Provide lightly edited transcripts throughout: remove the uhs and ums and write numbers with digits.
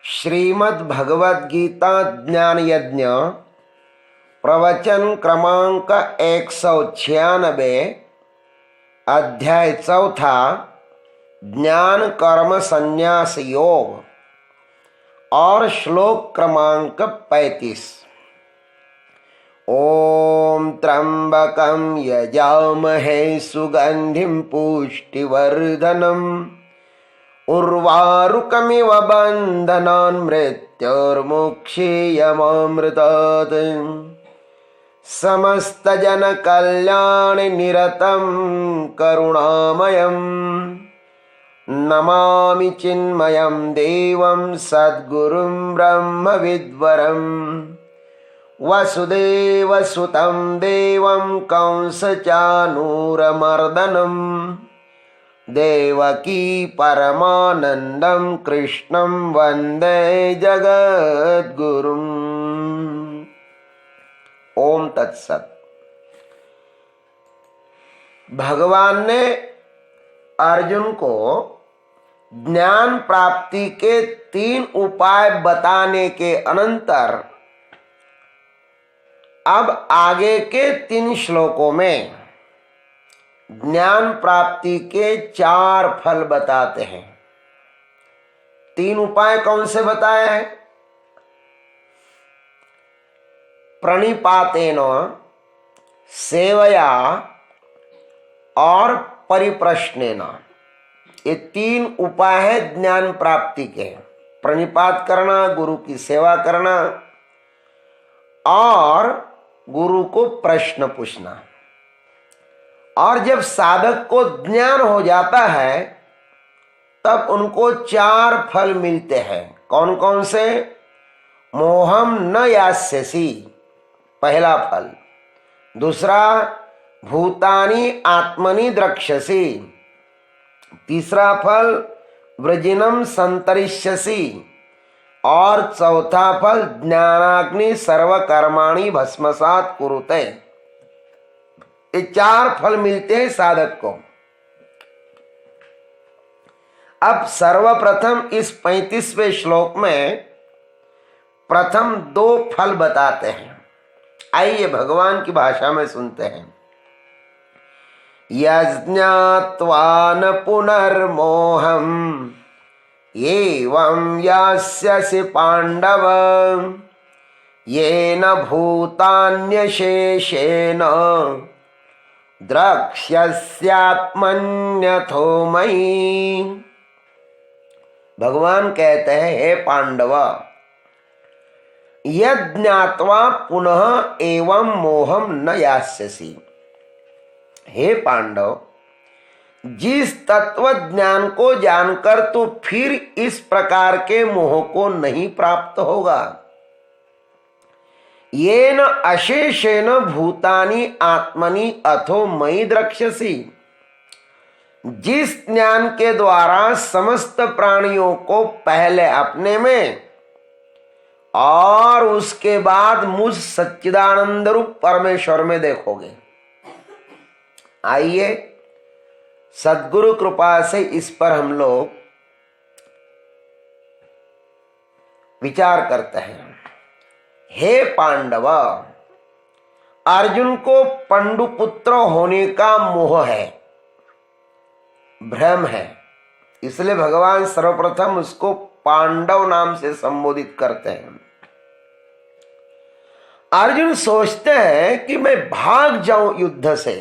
श्रीमद् भगवद गीता ज्ञान यज्ञ प्रवचन क्रमांक 196 अध्याय चौथा ज्ञान कर्म संन्यास योग और श्लोक क्रमांक 35। ओम त्र्यंबकं यजामहे सुगंधिं पुष्टिवर्धनम् उर्वारुकमिव बन्धनान् मृत्योर्मुक्षीयमामृतात् समस्तजनकल्याणनिरतं करुणामयं नमामि चिन्मयं देवं सद्गुरुं ब्रह्मविद्वरं वसुदेवसुतं देवं कंसचाणूरमर्दनम् देवकी परमानंदं कृष्णं वंदे जगद्गुरुम्। ओम तत्सत। भगवान ने अर्जुन को ज्ञान प्राप्ति के 3 उपाय बताने के अनंतर अब आगे के 3 श्लोकों में ज्ञान प्राप्ति के 4 फल बताते हैं। 3 उपाय कौन से बताए हैं? प्रणिपातेन, सेवया और परिप्रश्नेन। ये 3 उपाय है ज्ञान प्राप्ति के। प्रणिपात करना, गुरु की सेवा करना और गुरु को प्रश्न पूछना। और जब साधक को ज्ञान हो जाता है तब उनको 4 फल मिलते हैं। कौन कौन से? मोहम न यास्यसि, पहला फल। दूसरा, भूतानि आत्मनि द्रक्ष्यसि। तीसरा फल, वृजिनम संतरिष्यसि। और चौथा फल, ज्ञानाग्नि सर्वकर्माणि भस्मसात् कुरुते। ये 4 फल मिलते हैं साधक को। अब सर्वप्रथम इस 35वें श्लोक में प्रथम 2 फल बताते हैं। आइए भगवान की भाषा में सुनते हैं। यज्ञात्वा न पुनर्मोहम् एवं यास्यसि पांडव येन भूतान्यशेषेण द्रक्ष्यस्यात्मन्यथो मयि। भगवान कहते हैं, हे पांडव, यज्ञात्वा पुनः एवं मोहम न यास्यसि। हे पांडव, जिस तत्व ज्ञान को जानकर तो फिर इस प्रकार के मोह को नहीं प्राप्त होगा। येन अशेषेण भूतानि आत्मनि अथो मयि द्रक्ष्यसि। जिस ज्ञान के द्वारा समस्त प्राणियों को पहले अपने में और उसके बाद मुझ सच्चिदानंद रूप परमेश्वर में देखोगे। आइए सद्गुरु कृपा से इस पर हम लोग विचार करते हैं। हे पांडव, अर्जुन को पंडुपुत्र होने का मोह है, भ्रम है। इसलिए भगवान सर्वप्रथम उसको पांडव नाम से संबोधित करते हैं। अर्जुन सोचते हैं कि मैं भाग जाऊं युद्ध से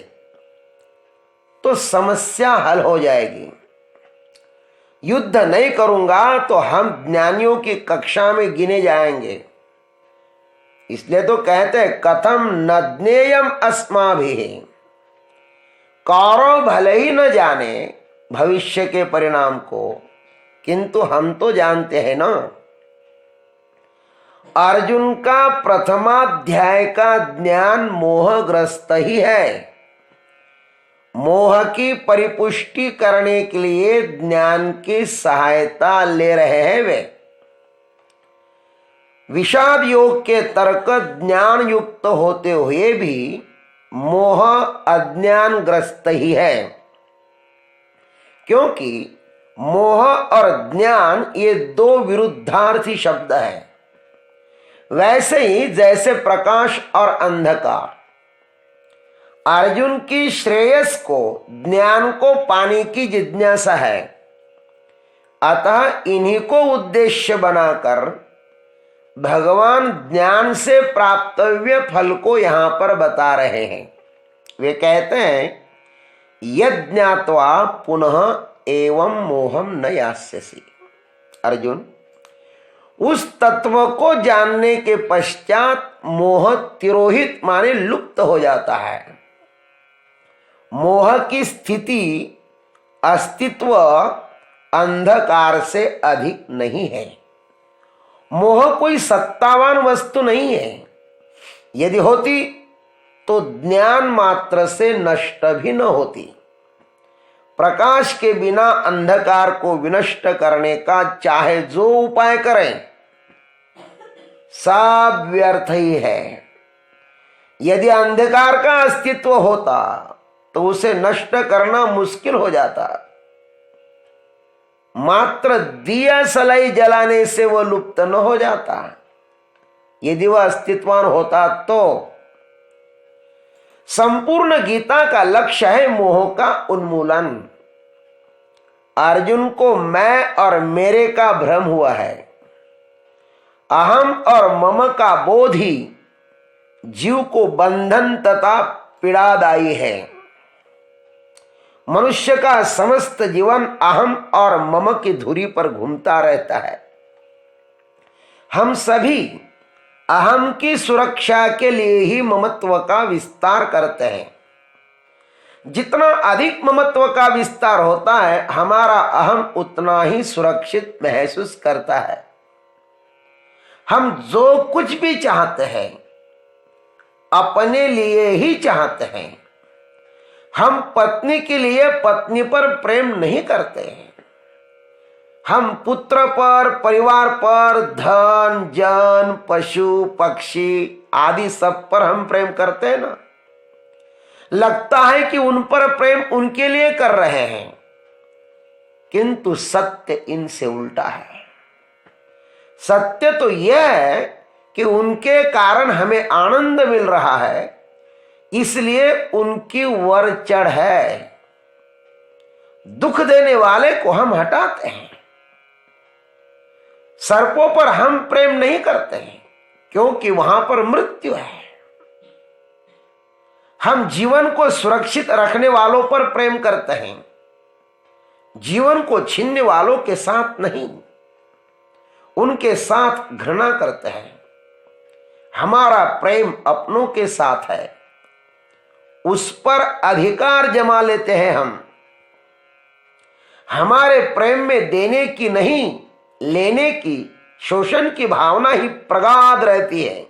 तो समस्या हल हो जाएगी। युद्ध नहीं करूंगा तो हम ज्ञानियों की कक्षा में गिने जाएंगे। इसलिए तो कहते हैं, कथम न ज्ञेयम अस्माभिः। कौरव भले ही न जाने भविष्य के परिणाम को, किंतु हम तो जानते हैं ना। अर्जुन का प्रथमाध्याय का ज्ञान मोहग्रस्त ही है। मोह की परिपुष्टि करने के लिए ज्ञान की सहायता ले रहे हैं वे। विषाद योग के तर्क ज्ञान युक्त होते हुए भी मोह अज्ञानग्रस्त ही है, क्योंकि मोह और ज्ञान ये दो विरुद्धार्थी शब्द हैं। वैसे ही जैसे प्रकाश और अंधकार, अर्जुन की श्रेयस को, ज्ञान को पाने की जिज्ञासा है, अतः इन्हीं को उद्देश्य बनाकर भगवान ज्ञान से प्राप्तव्य फल को यहां पर बता रहे हैं। वे कहते हैं यद ज्ञात्वा पुनः एवं मोहम न यास्यसि। अर्जुन, उस तत्व को जानने के पश्चात मोह तिरोहित माने लुप्त हो जाता है। मोह की स्थिति, अस्तित्व अंधकार से अधिक नहीं है। मोह कोई सत्तावान वस्तु नहीं है। यदि होती तो ज्ञान मात्र से नष्ट भी न होती। प्रकाश के बिना अंधकार को विनष्ट करने का चाहे जो उपाय करें, सब व्यर्थ ही है। यदि अंधकार का अस्तित्व होता तो उसे नष्ट करना मुश्किल हो जाता। मात्र दिया सलाई जलाने से वह लुप्त न हो जाता। यदि वह अस्तित्वान होता तो संपूर्ण गीता का लक्ष्य है मोह का उन्मूलन। अर्जुन को मैं और मेरे का भ्रम हुआ है। अहम और मम का बोध ही जीव को बंधन तथा पीड़ादायी है। मनुष्य का समस्त जीवन अहम और मम की धुरी पर घूमता रहता है। हम सभी अहम की सुरक्षा के लिए ही ममत्व का विस्तार करते हैं। जितना अधिक ममत्व का विस्तार होता है, हमारा अहम उतना ही सुरक्षित महसूस करता है। हम जो कुछ भी चाहते हैं अपने लिए ही चाहते हैं। हम पत्नी के लिए पत्नी पर प्रेम नहीं करते हैं। हम पुत्र पर, परिवार पर, धन, जन, पशु, पक्षी आदि सब पर हम प्रेम करते हैं ना। लगता है कि उन पर प्रेम उनके लिए कर रहे हैं, किंतु सत्य इनसे उल्टा है। सत्य तो यह है कि उनके कारण हमें आनंद मिल रहा है, इसलिए उनकी वर चढ़ है। दुख देने वाले को हम हटाते हैं। सर्पों पर हम प्रेम नहीं करते हैं, क्योंकि वहां पर मृत्यु है। हम जीवन को सुरक्षित रखने वालों पर प्रेम करते हैं, जीवन को छीनने वालों के साथ नहीं। उनके साथ घृणा करते हैं। हमारा प्रेम अपनों के साथ है, उस पर अधिकार जमा लेते हैं हम। हमारे प्रेम में देने की नहीं, लेने की, शोषण की भावना ही प्रगाढ़ रहती है।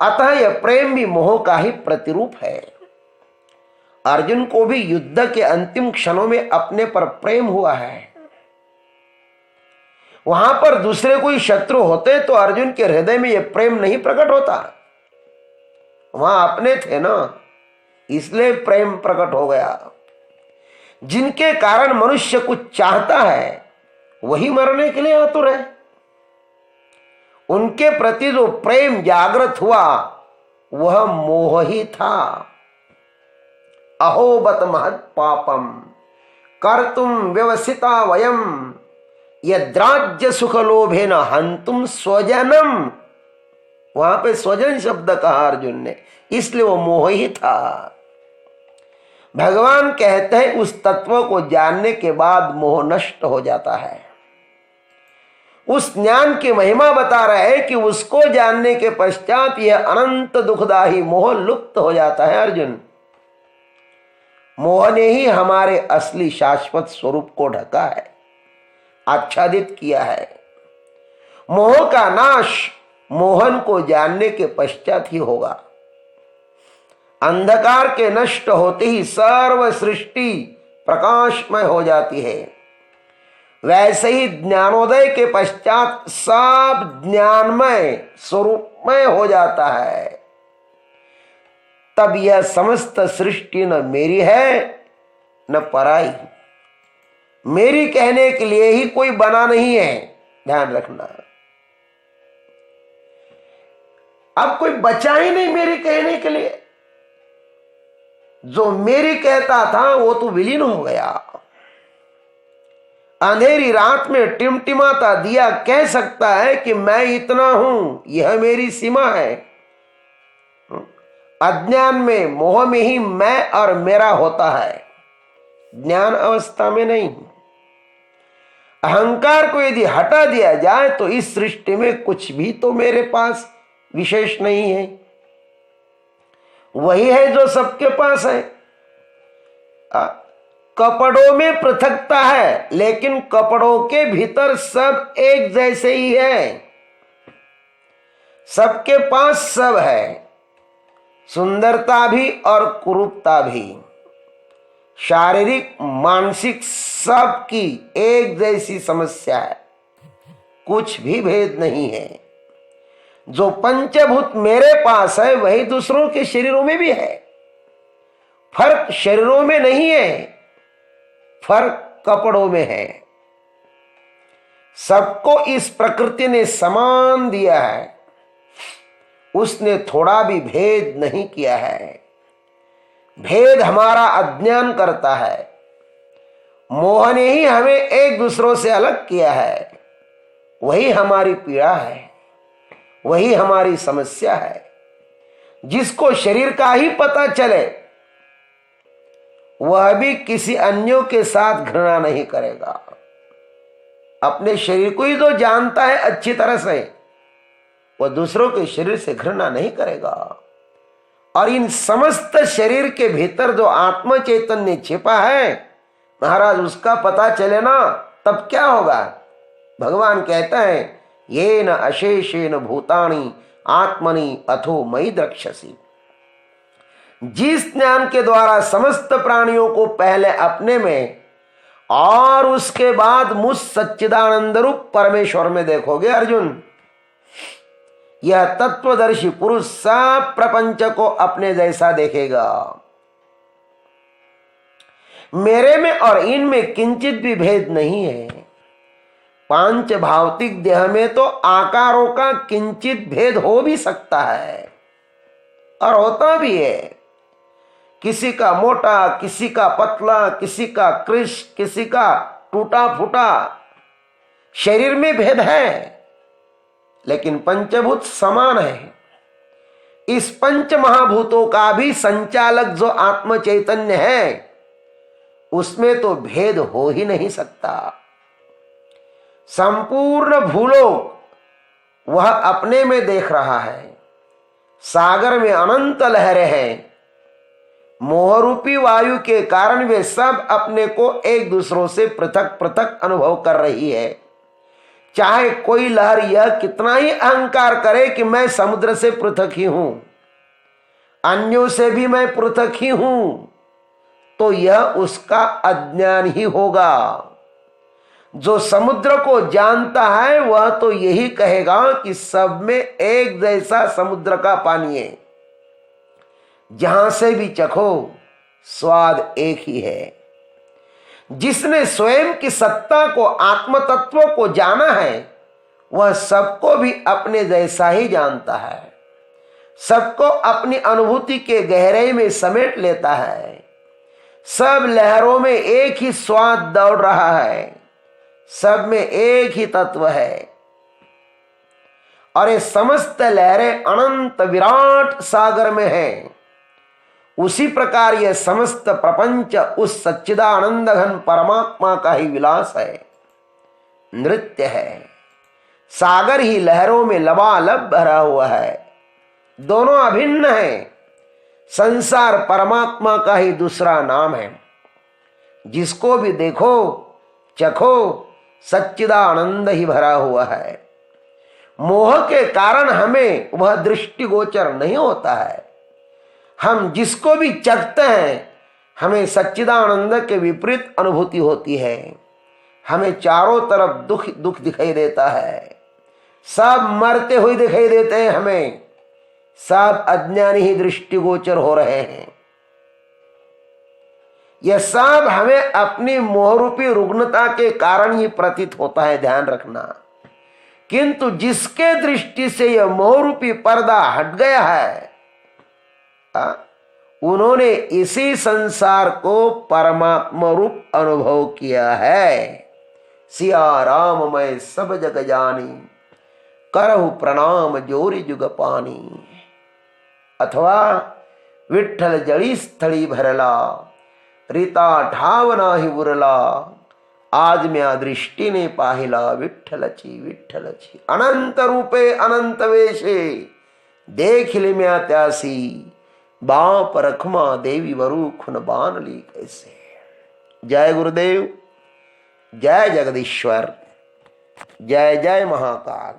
अतः यह प्रेम भी मोह का ही प्रतिरूप है। अर्जुन को भी युद्ध के अंतिम क्षणों में अपने पर प्रेम हुआ है। वहां पर दूसरे कोई शत्रु होते तो अर्जुन के हृदय में यह प्रेम नहीं प्रकट होता। वहां अपने थे ना, इसलिए प्रेम प्रकट हो गया। जिनके कारण मनुष्य कुछ चाहता है वही मरने के लिए आतुर है। उनके प्रति जो प्रेम जागृत हुआ वह मोह ही था। अहो बत महत् पापम कर्तुम व्यवसिता वयम यद्राज्य सुख लोभेन हंतुम स्वजनम। वहां पे स्वजन शब्द कहा अर्जुन ने, इसलिए वो मोह ही था। भगवान कहते हैं उस तत्व को जानने के बाद मोह नष्ट हो जाता है। उस ज्ञान की महिमा बता रहे हैं कि उसको जानने के पश्चात यह अनंत दुखदायी मोह लुप्त हो जाता है। अर्जुन, मोह ने ही हमारे असली शाश्वत स्वरूप को ढका है, आच्छादित किया है। मोह का नाश मोहन को जानने के पश्चात ही होगा। अंधकार के नष्ट होते ही सर्व सृष्टि प्रकाशमय हो जाती है। वैसे ही ज्ञानोदय के पश्चात सब ज्ञानमय स्वरूपमय हो जाता है। तब यह समस्त सृष्टि न मेरी है न पराई। मेरी कहने के लिए ही कोई बना नहीं है, ध्यान रखना। अब कोई बचा ही नहीं मेरी कहने के लिए। जो मेरी कहता था वो तो विलीन हो गया। अंधेरी रात में टिमटिमाता दिया कह सकता है कि मैं इतना हूं, यह मेरी सीमा है। अज्ञान में, मोह में ही मैं और मेरा होता है, ज्ञान अवस्था में नहीं। अहंकार को यदि हटा दिया जाए तो इस सृष्टि में कुछ भी तो मेरे पास विशेष नहीं है। वही है जो सबके पास है। कपड़ों में पृथकता है, लेकिन कपड़ों के भीतर सब एक जैसे ही है। सबके पास सब है, सुंदरता भी और कुरूपता भी, शारीरिक मानसिक सबकी एक जैसी समस्या है, कुछ भी भेद नहीं है। जो पंचभूत मेरे पास है वही दूसरों के शरीरों में भी है। फर्क शरीरों में नहीं है, फर्क कपड़ों में है। सबको इस प्रकृति ने समान दिया है, उसने थोड़ा भी भेद नहीं किया है। भेद हमारा अज्ञान करता है। मोह ने ही हमें एक दूसरों से अलग किया है। वही हमारी पीड़ा है, वही हमारी समस्या है। जिसको शरीर का ही पता चले वह भी किसी अन्यों के साथ घृणा नहीं करेगा। अपने शरीर को ही जो जानता है अच्छी तरह से, वह दूसरों के शरीर से घृणा नहीं करेगा। और इन समस्त शरीर के भीतर जो आत्म चैतन्य छिपा है, महाराज उसका पता चले ना तब क्या होगा। भगवान कहते हैं, ये न अशेषेन भूतानि आत्मनि अथो मयि द्रक्ष्यसि। जिस ज्ञान के द्वारा समस्त प्राणियों को पहले अपने में और उसके बाद मुझ सच्चिदानंद रूप परमेश्वर में देखोगे अर्जुन, यह तत्वदर्शी पुरुष सब प्रपंच को अपने जैसा देखेगा। मेरे में और इनमें किंचित भी भेद नहीं है। पांच भौतिक देह में तो आकारों का किंचित भेद हो भी सकता है और होता भी है। किसी का मोटा, किसी का पतला, किसी का कृश, किसी का टूटा फूटा, शरीर में भेद है, लेकिन पंचभूत समान है। इस पंच महाभूतों का भी संचालक जो आत्म चैतन्य है, उसमें तो भेद हो ही नहीं सकता। संपूर्ण भूलोक वह अपने में देख रहा है। सागर में अनंत लहरें हैं। मोहरूपी वायु के कारण वे सब अपने को एक दूसरों से पृथक पृथक अनुभव कर रही है। चाहे कोई लहर यह कितना ही अहंकार करे कि मैं समुद्र से पृथक ही हूं, अन्यों से भी मैं पृथक ही हूं, तो यह उसका अज्ञान ही होगा। जो समुद्र को जानता है वह तो यही कहेगा कि सब में एक जैसा समुद्र का पानी है, जहां से भी चखो स्वाद एक ही है। जिसने स्वयं की सत्ता को, आत्म तत्व को जाना है, वह सबको भी अपने जैसा ही जानता है। सबको अपनी अनुभूति के गहराई में समेट लेता है। सब लहरों में एक ही स्वाद दौड़ रहा है, सब में एक ही तत्व है। और ये समस्त लहरें अनंत विराट सागर में हैं। उसी प्रकार यह समस्त प्रपंच उस सच्चिदानंद घन परमात्मा का ही विलास है, नृत्य है। सागर ही लहरों में लबालब भरा हुआ है। दोनों अभिन्न हैं। संसार परमात्मा का ही दूसरा नाम है। जिसको भी देखो चखो सच्चिदानंद ही भरा हुआ है। मोह के कारण हमें वह दृष्टिगोचर नहीं होता है। हम जिसको भी चखते हैं हमें सच्चिदानंद के विपरीत अनुभूति होती है। हमें चारों तरफ दुख दुख दिखाई देता है। सब मरते हुए दिखाई देते हैं हमें। सब अज्ञानी ही दृष्टिगोचर हो रहे हैं। यह सब हमें अपनी मोहरूपी रुग्णता के कारण ही प्रतीत होता है, ध्यान रखना। किंतु जिसके दृष्टि से यह मोहरूपी पर्दा हट गया है, उन्होंने इसी संसार को परमात्मा रूप अनुभव किया है। सिया राम मैं सब जग जानी, करहु प्रणाम जोरी जुग पानी। अथवा विठ्ठल जड़ी स्थली भरला, रीता ठाव नाही उरला, आज म्या दृष्टीने पाहिला विठ्ठलची विठ्ठलची। अनंत रूपे अनंत वेशे, देखिले म्या त्यासी, बाप रखमा देवी वरु खुन बानली कैसे। जय गुरुदेव, जय जगदीश्वर, जय जय महाकाल।